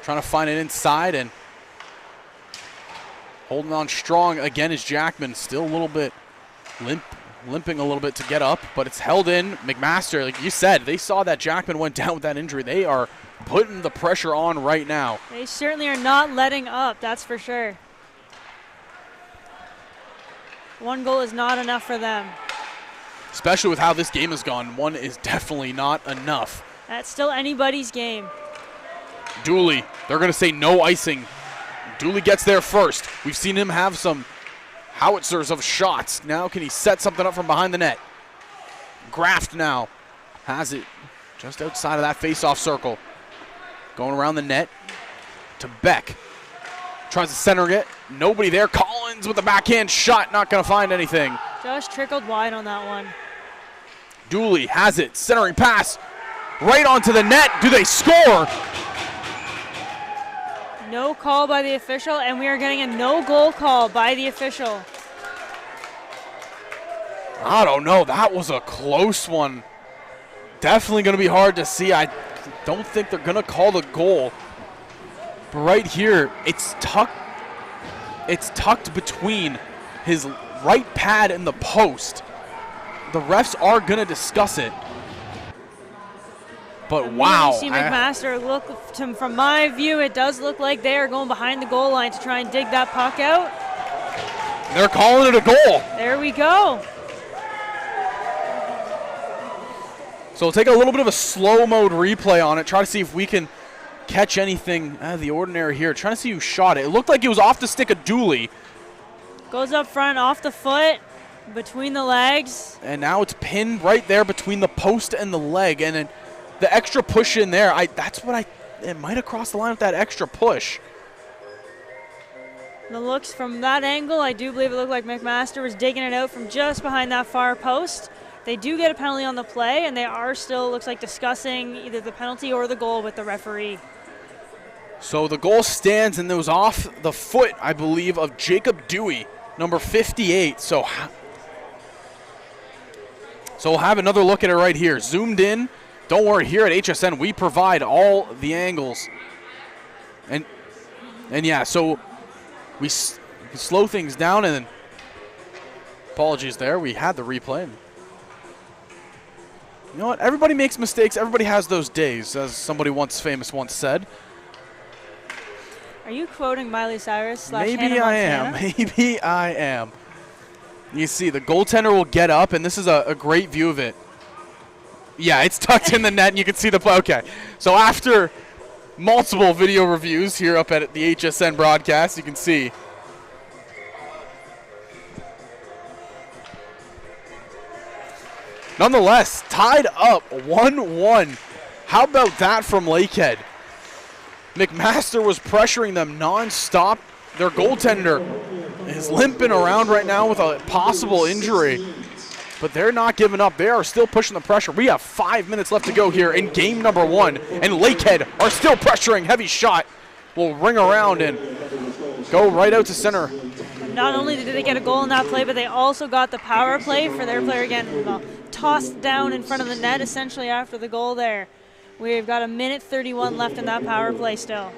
Trying to find it inside, and holding on strong again is Jackman. Still a little bit limping a little bit to get up, but it's held in. McMaster, like you said, they saw that Jackman went down with that injury. They are putting the pressure on right now. They certainly are not letting up, that's for sure. One goal is not enough for them. Especially with how this game has gone, one is definitely not enough. That's still anybody's game. Dooley, they're going to say no icing. Dooley gets there first. We've seen him have some howitzers of shots. Now can he set something up from behind the net? Graft now has it just outside of that face-off circle. Going around the net to Beck. Tries to center it. Nobody there. Collins with a backhand shot. Not going to find anything. Just trickled wide on that one. Dooley has it. Centering pass. Right onto the net. Do they score? No call by the official, and we are getting a no-goal call by the official. I don't know. That was a close one. Definitely going to be hard to see. I don't think they're going to call the goal. But right here, it's tucked between his right pad and the post. The refs are going to discuss it. But wow. You see McMaster from my view, it does look like they are going behind the goal line to try and dig that puck out. They're calling it a goal. There we go. So we'll take a little bit of a slow mode replay on it, try to see if we can catch anything out of the ordinary here. Trying to see who shot it. It looked like it was off the stick of Dooley. Goes up front, off the foot, between the legs. And now it's pinned right there between the post and the leg. And then the extra push in there, it might have crossed the line with that extra push. The looks from that angle, I do believe it looked like McMaster was digging it out from just behind that far post. They do get a penalty on the play, and they are still, looks like, discussing either the penalty or the goal with the referee. So the goal stands, and it was off the foot, I believe, of Jacob Dewey, number 58. So we'll have another look at it right here. Zoomed in. Don't worry, here at HSN, we provide all the angles. And yeah, so we slow things down, and then apologies there. We had the replay. You know what? Everybody makes mistakes. Everybody has those days, as somebody famous once said. Are you quoting Miley Cyrus / Maybe Hannah I am. Maybe I am. You see, the goaltender will get up, and this is a great view of it. Yeah, it's tucked in the net, and you can see the play. Okay, so after multiple video reviews here up at the HSN broadcast, you can see. Nonetheless, tied up 1-1. How about that from Lakehead? McMaster was pressuring them nonstop. Their goaltender is limping around right now with a possible injury, but they're not giving up. They are still pushing the pressure. We have 5 minutes left to go here in game number 1, and Lakehead are still pressuring. Heavy shot will ring around and go right out to center. Not only did they get a goal in that play, but they also got the power play for their player again. Tossed down in front of the net essentially after the goal there. We've got 1:31 left in that power play still.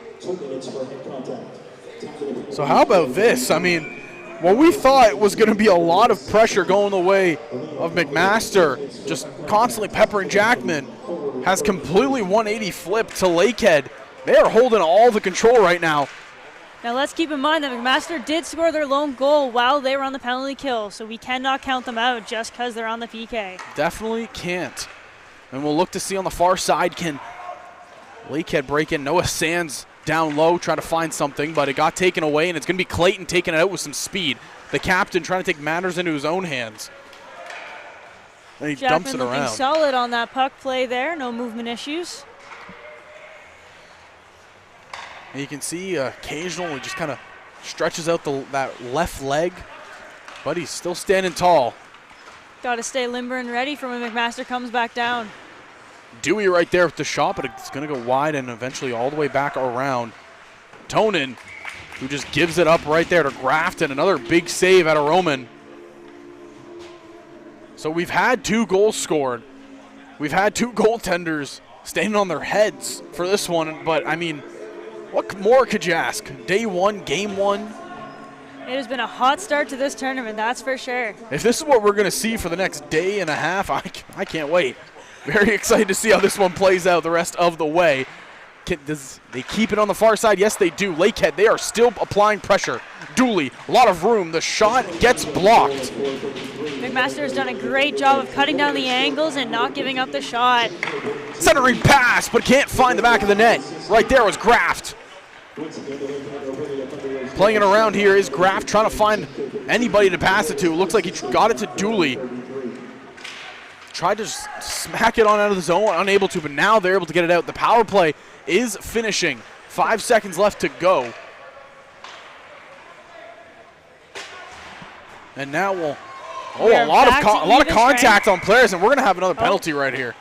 So how about this? I mean, what we thought was going to be a lot of pressure going the way of McMaster, just constantly peppering Jackman, has completely 180 flipped to Lakehead. They are holding all the control right now. Now let's keep in mind that McMaster did score their lone goal while they were on the penalty kill, so we cannot count them out just because they're on the PK. Definitely can't. And we'll look to see on the far side, can Lakehead break in? Noah Sands down low, trying to find something, but it got taken away, and it's going to be Clayton taking it out with some speed. The captain trying to take matters into his own hands. And he dumps it around. Looking solid on that puck play there, no movement issues. And you can see occasionally just kind of stretches out that left leg, but he's still standing tall. Got to stay limber and ready for when McMaster comes back down. Dewey right there with the shot, but it's going to go wide and eventually all the way back around. Tonin, who just gives it up right there to Grafton. Another big save out of Roman. So we've had 2 goals scored. We've had 2 goaltenders standing on their heads for this one, but I mean, what more could you ask? Day 1, game 1. It has been a hot start to this tournament, that's for sure. If this is what we're going to see for the next day and a half, I can't wait. Very excited to see how this one plays out the rest of the way. Does they keep it on the far side? Yes, they do. Lakehead, they are still applying pressure. Dooley, a lot of room. The shot gets blocked. McMaster has done a great job of cutting down the angles and not giving up the shot. Centering pass, but can't find the back of the net. Right there was Graft. Playing it around here is Graft, trying to find anybody to pass it to. Looks like he got it to Dooley. Tried to just smack it on out of the zone, unable to, but now they're able to get it out. The power play is finishing. 5 seconds left to go. And now we'll, a lot of contact on players, and we're going to have another penalty right here.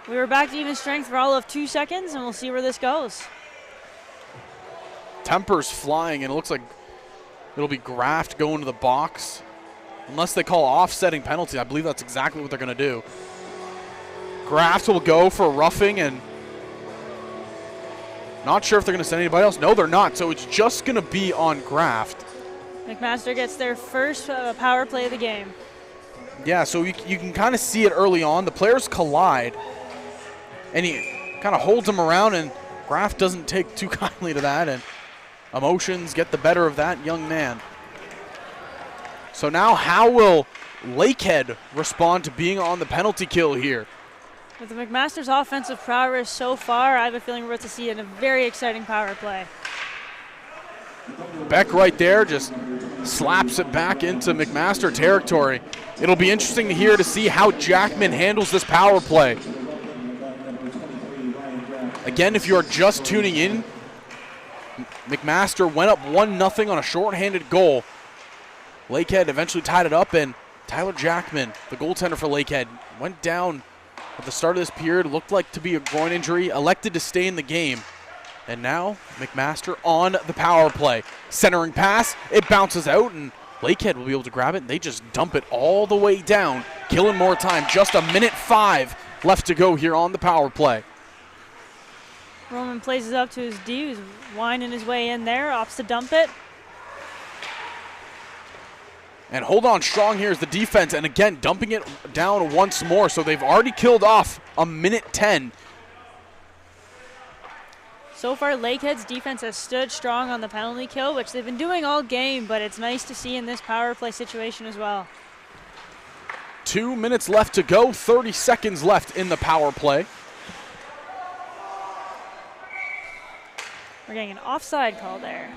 We were back to even strength for all of 2 seconds, and we'll see where this goes. Tempers flying, and it looks like it'll be Graft going to the box. Unless they call offsetting penalty. I believe that's exactly what they're going to do. Graft will go for roughing, and Not sure if they're going to send anybody else. No, they're not. So it's just going to be on Graft. McMaster gets their first power play of the game. Yeah, so you can kind of see it early on. The players collide, and he kind of holds them around, and Graft doesn't take too kindly to that, and emotions get the better of that young man. So now how will Lakehead respond to being on the penalty kill here? With the McMaster's offensive prowess so far, I have a feeling we're about to see a very exciting power play. Beck right there just slaps it back into McMaster territory. It'll be interesting to see how Jackman handles this power play. Again, if you're just tuning in, McMaster went up 1-0 on a shorthanded goal. Lakehead eventually tied it up, and Tyler Jackman, the goaltender for Lakehead, went down at the start of this period, looked like to be a groin injury, elected to stay in the game. And now McMaster on the power play. Centering pass, it bounces out, and Lakehead will be able to grab it, and they just dump it all the way down, killing more time. Just 1:05 left to go here on the power play. Roman plays it up to his D, who's winding his way in there, opts to dump it. And hold on strong here is the defense, and again, dumping it down once more. So they've already killed off 1:10. So far, Lakehead's defense has stood strong on the penalty kill, which they've been doing all game, but it's nice to see in this power play situation as well. 2 minutes left to go, 30 seconds left in the power play. We're getting an offside call there.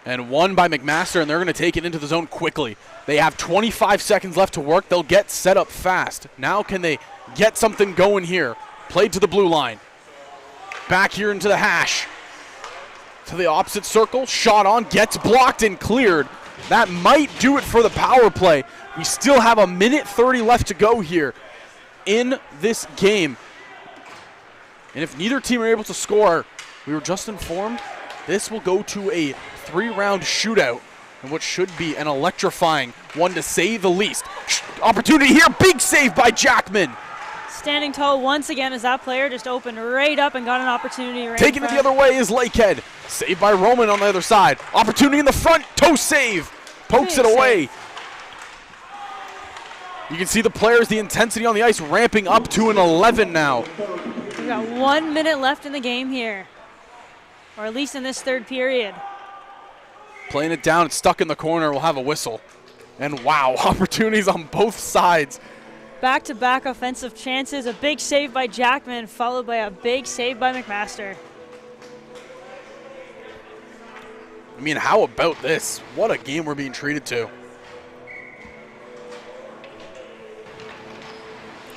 And one by McMaster, and they're going to take it into the zone quickly. They have 25 seconds left to work. They'll get set up fast. Now can they get something going here? Played to the blue line. Back here into the hash. To the opposite circle. Shot on. Gets blocked and cleared. That might do it for the power play. We still have 1:30 left to go here in this game. And if neither team are able to score, we were just informed, this will go to a 3-round shootout, and what should be an electrifying one to say the least. Opportunity here, big save by Jackman. Standing tall once again as that player just opened right up and got an opportunity right Taking it the other way is Lakehead. Saved by Roman on the other side. Opportunity in the front, toe save. Pokes it away. You can see the players, the intensity on the ice ramping up to an 11 now. We've got 1 minute left in the game here, or at least in this third period. Playing it down, it's stuck in the corner, we'll have a whistle. And wow, opportunities on both sides. Back-to-back offensive chances, a big save by Jackman, followed by a big save by McMaster. I mean, how about this? What a game we're being treated to.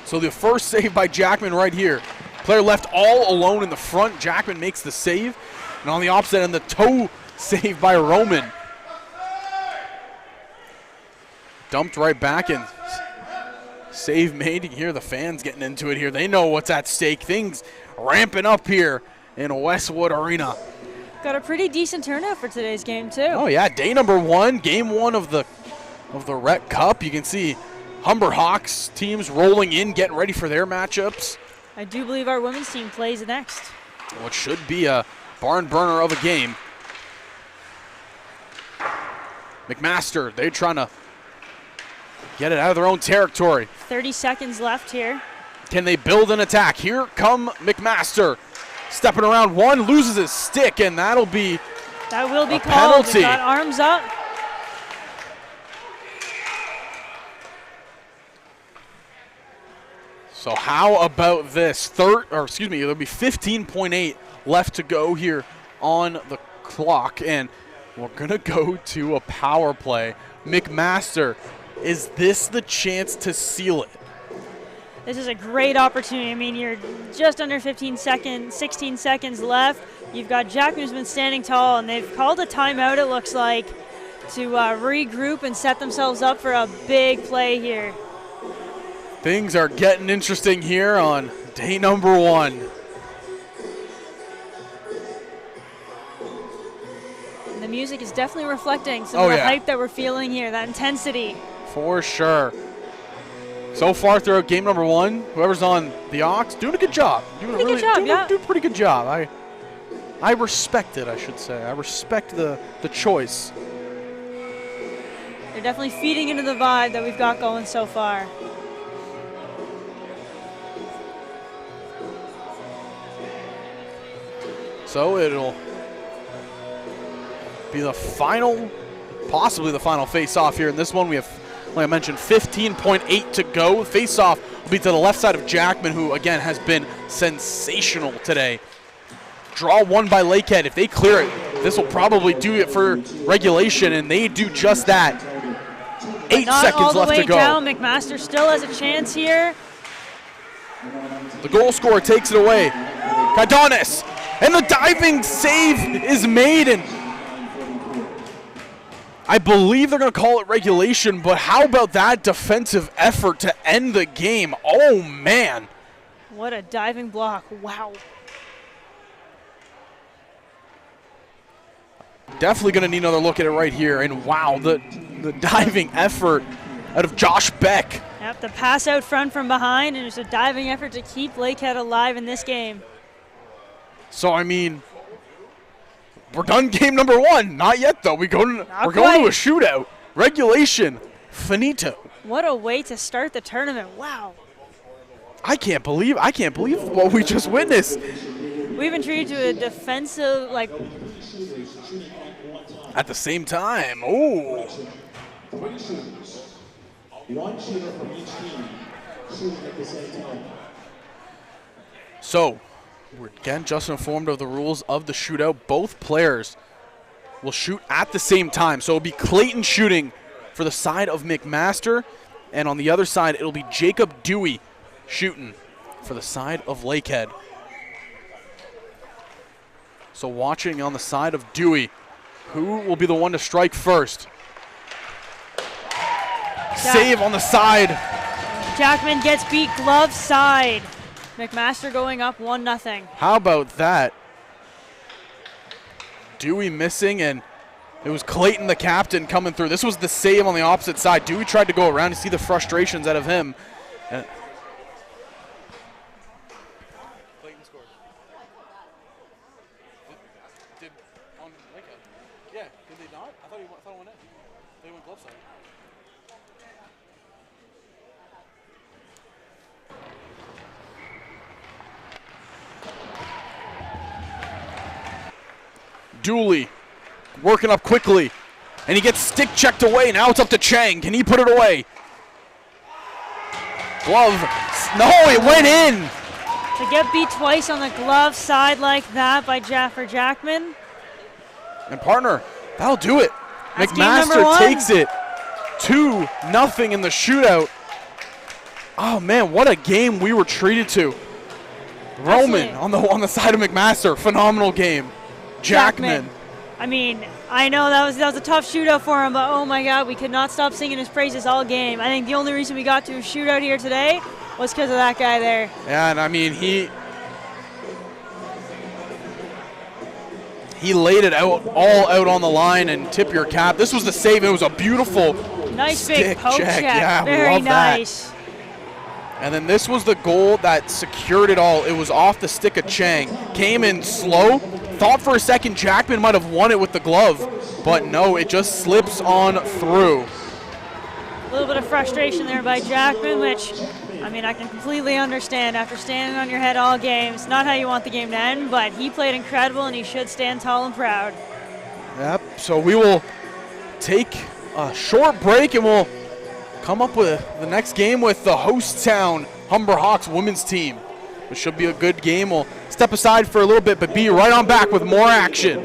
So the first save by Jackman right here. Player left all alone in the front. Jackman makes the save. And on the opposite end, the toe save by Roman. Dumped right back, and save made. You can hear the fans getting into it here. They know what's at stake. Things ramping up here in Westwood Arena. Got a pretty decent turnout for today's game too. Oh yeah, day number 1, game 1 of the RECCup. You can see Humber Hawks teams rolling in, getting ready for their matchups. I do believe our women's team plays next. What should be a barn burner of a game. McMaster, they're trying to get it out of their own territory. 30 seconds left here. Can they build an attack? Here come McMaster. Stepping around one, loses his stick, and that'll be That will be a called. penalty. We've got arms up. So how about this? There'll be 15.8 left to go here on the clock, and we're gonna go to a power play. McMaster, is this the chance to seal it? This is a great opportunity. I mean, you're just under 16 seconds left. You've got Jackman who's been standing tall, and they've called a timeout, it looks like, to regroup and set themselves up for a big play here. Things are getting interesting here on day number 1. And the music is definitely reflecting some of the hype that we're feeling here, that intensity. For sure. So far throughout game number 1, whoever's on the aux, doing a good job. Doing a pretty good job. I respect it, I should say. I respect the choice. They're definitely feeding into the vibe that we've got going so far. So it'll be the final, possibly the final face-off here in this one. We have, like I mentioned, 15.8 to go. Face-off will be to the left side of Jackman, who, again, has been sensational today. Draw 1 by Lakehead. If they clear it, this will probably do it for regulation, and they do just that. 8 seconds left to go. Down. McMaster still has a chance here. The goal scorer takes it away. Cardones, and the diving save is made, and I believe they're going to call it regulation, but how about that defensive effort to end the game? Oh, man. What a diving block. Wow. Definitely going to need another look at it right here, and wow, the diving effort out of Josh Beck. Yep, the pass out front from behind, and it's a diving effort to keep Lakehead alive in this game. So, I mean, we're done game number 1. Not yet, though. We're going to a shootout. Regulation. Finito. What a way to start the tournament. Wow. I can't believe what we just witnessed. We've been treated to a defensive, at the same time. Oh. One shooter from each team shooting at the same time. So, we're again just informed of the rules of the shootout. Both players will shoot at the same time. So it'll be Clayton shooting for the side of McMaster, and on the other side it'll be Jacob Dewey shooting for the side of Lakehead. So watching on the side of Dewey, who will be the one to strike first? Save on the side. Jackman gets beat glove side. McMaster going up 1-0. How about that? Dewey missing, and it was Clayton, the captain, coming through. This was the save on the opposite side. Dewey tried to go around to see the frustrations out of him. Clayton scored. Did on Lakehead? Yeah, did they not? I thought it went in. They went glove side. Dooley working up quickly, and he gets stick checked away. Now it's up to Chang. Can he put it away? Glove. No, it went in. To get beat twice on the glove side like that by Jackman. And partner, that'll do it. That's McMaster takes it 2-0 in the shootout. Oh man, what a game we were treated to. Roman on the side of McMaster, phenomenal game. Jackman. I mean, I know that was a tough shootout for him, but oh my God, we could not stop singing his praises all game. I think the only reason we got to a shootout here today was because of that guy there. Yeah, and I mean, he laid it all out on the line, and tip your cap. This was the save. It was a beautiful nice big poke check. Yeah, very nice. That. And then this was the goal that secured it all. It was off the stick of Chang. Came in slow. Thought for a second Jackman might have won it with the glove, but no, it just slips on through. A little bit of frustration there by Jackman, which, I mean, I can completely understand after standing on your head all game. It's not how you want the game to end, but he played incredible, and he should stand tall and proud. Yep, so we will take a short break, and we'll come up with the next game with the host town Humber Hawks women's team. It should be a good game. We'll step aside for a little bit, but be right on back with more action.